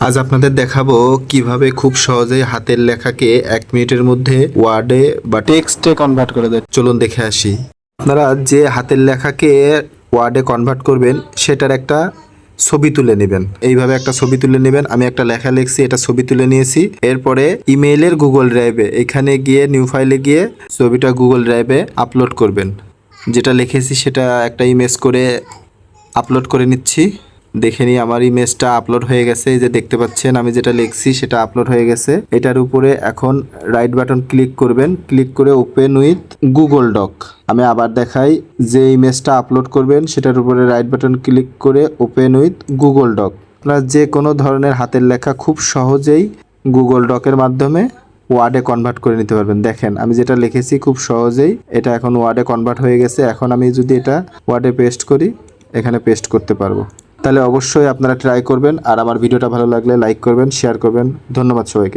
আজ আপনাদের দেখাবো কিভাবে খুব সহজেই হাতের লেখাকে 1 মিনিটের মধ্যে ওয়ার্ডে বা টেক্সটে কনভার্ট করে দেয়। চলুন দেখে আসি। আপনারা যে হাতের লেখাকে ওয়ার্ডে কনভার্ট করবেন সেটার একটা ছবি তুলে নেবেন। এইভাবে একটা ছবি তুলে নেবেন। আমি একটা লেখা লিখছি, এটা ছবি তুলে নিয়েছি। এরপরে ইমেইলের গুগল ড্রাইভে এখানে গিয়ে নিউ ফাইলে গিয়ে ছবিটা গুগল ড্রাইভে আপলোড করবেন। যেটা লিখেছি সেটা একটা ইমেজ করে আপলোড করে নিচ্ছি। দেখে নিই আমার ইমেজটা আপলোড হয়ে গেছে। এই যে দেখতে পাচ্ছেন আমি যেটা লিখছি সেটা আপলোড হয়ে গেছে। এটার উপরে এখন রাইট বাটন ক্লিক করবেন, ক্লিক করে ওপেন উইথ গুগল ডক। আমি আবার দেখাই, যে ইমেজটা আপলোড করবেন সেটার উপরে রাইট বাটন ক্লিক করে ওপেন উইথ গুগল ডক। আপনারা যে কোনো ধরনের হাতের লেখা খুব সহজেই গুগল ডকের মাধ্যমে ওয়ার্ডে কনভার্ট করে নিতে পারবেন। দেখেন আমি যেটা লিখেছি খুব সহজেই এটা এখন ওয়ার্ডে কনভার্ট হয়ে গেছে। এখন আমি যদি এটা ওয়ার্ডে পেস্ট করি, এখানে পেস্ট করতে পারবো। তাহলে অবশ্যই আপনারা ট্রাই করবেন। আর আমার ভিডিওটা ভালো লাগলে লাইক করবেন, শেয়ার করবেন। ধন্যবাদ সবাইকে।